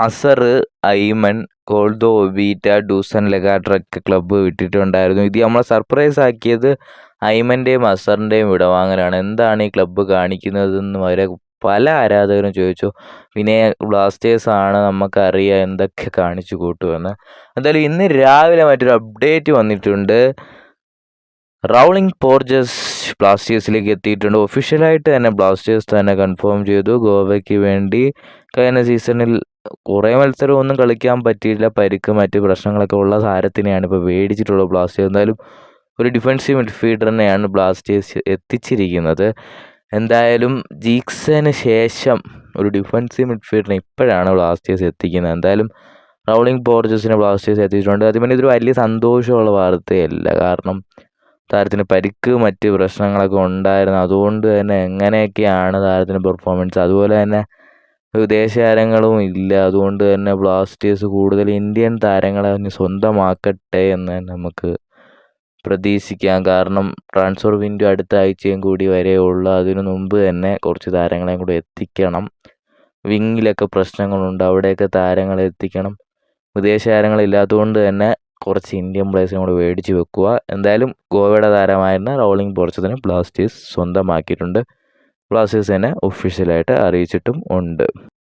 അസർ, Ayman, കോൾദോവീറ്റ, ഡൂസൻ ലെഗാട്രക്ക് club വിട്ടിട്ടുണ്ടായിരുന്നു. ഇത് നമ്മളെ surprise ആക്കിയത് ഐമൻ്റെയും അസറിൻ്റെയും വിടവാങ്ങലാണ്. എന്താണ് ഈ ക്ലബ്ബ് കാണിക്കുന്നതെന്ന് വരെ പല ആരാധകരും ചോദിച്ചു. പിന്നെ ബ്ലാസ്റ്റേഴ്സാണ്, നമുക്കറിയാം എന്തൊക്കെ കാണിച്ചു കൂട്ടുമെന്ന്. എന്തായാലും ഇന്ന് രാവിലെ മറ്റൊരു അപ്ഡേറ്റ് വന്നിട്ടുണ്ട്. റൗളിംഗ് പോർജസ് ബ്ലാസ്റ്റേഴ്സിലേക്ക് എത്തിയിട്ടുണ്ട്. ഒഫീഷ്യലായിട്ട് തന്നെ ബ്ലാസ്റ്റേഴ്സ് തന്നെ കൺഫേം ചെയ്തു. ഗോവയ്ക്ക് വേണ്ടി കഴിഞ്ഞ സീസണിൽ കുറേ മത്സരമൊന്നും കളിക്കാൻ പറ്റിയില്ല, പരിക്ക് മറ്റ് പ്രശ്നങ്ങളൊക്കെ ഉള്ള താരത്തിനെയാണ് ഇപ്പോൾ മേടിച്ചിട്ടുള്ളത് ബ്ലാസ്റ്റേഴ്സ്. എന്തായാലും ഒരു ഡിഫൻസീവ് മിഡ്ഫീൽഡറിനെയാണ് ബ്ലാസ്റ്റേഴ്സ് എത്തിച്ചിരിക്കുന്നത്. എന്തായാലും ജീക്സന് ശേഷം ഒരു ഡിഫൻസീവ് മിഡ്ഫീൽഡറിനെ ഇപ്പോഴാണ് ബ്ലാസ്റ്റേഴ്സ് എത്തിക്കുന്നത്. എന്തായാലും റൗളിംഗ് പോർജസിനെ ബ്ലാസ്റ്റേഴ്സ് എത്തിച്ചിട്ടുണ്ട്. അതുപോലെ ഇതൊരു വലിയ സന്തോഷമുള്ള വാർത്തയല്ല, കാരണം താരത്തിന് പരിക്ക് മറ്റ് പ്രശ്നങ്ങളൊക്കെ ഉണ്ടായിരുന്നു. അതുകൊണ്ട് തന്നെ എങ്ങനെയൊക്കെയാണ് താരത്തിന് പെർഫോമൻസ്, അതുപോലെ തന്നെ വിദേശ താരങ്ങളും ഇല്ല. അതുകൊണ്ട് തന്നെ ബ്ലാസ്റ്റേഴ്സ് കൂടുതൽ ഇന്ത്യൻ താരങ്ങളെ സ്വന്തമാക്കട്ടെ എന്ന് നമുക്ക് പ്രതീക്ഷിക്കാം. കാരണം ട്രാൻസ്ഫർ വിൻഡോ അടുത്ത ആഴ്ചയും കൂടി വരെയുള്ള, അതിനു മുമ്പ് തന്നെ കുറച്ച് താരങ്ങളെയും കൂടി എത്തിക്കണം. വിങ്ങിലൊക്കെ പ്രശ്നങ്ങളുണ്ട്, അവിടെയൊക്കെ താരങ്ങളെ എത്തിക്കണം. വിദേശ താരങ്ങളില്ലാത്തതുകൊണ്ട് തന്നെ കുറച്ച് ഇന്ത്യൻ പ്ലേയേഴ്സിനെ കൂടെ മേടിച്ച് വെക്കുക. എന്തായാലും ഗോവയുടെ താരമായിരുന്ന റൗളിംഗ് പോർജസിനെ ബ്ലാസ്റ്റേഴ്സ് സ്വന്തമാക്കിയിട്ടുണ്ട്. ബ്ലാസ്റ്റേഴ്സ് തന്നെ ഒഫീഷ്യലായിട്ട് അറിയിച്ചിട്ടും ഉണ്ട്.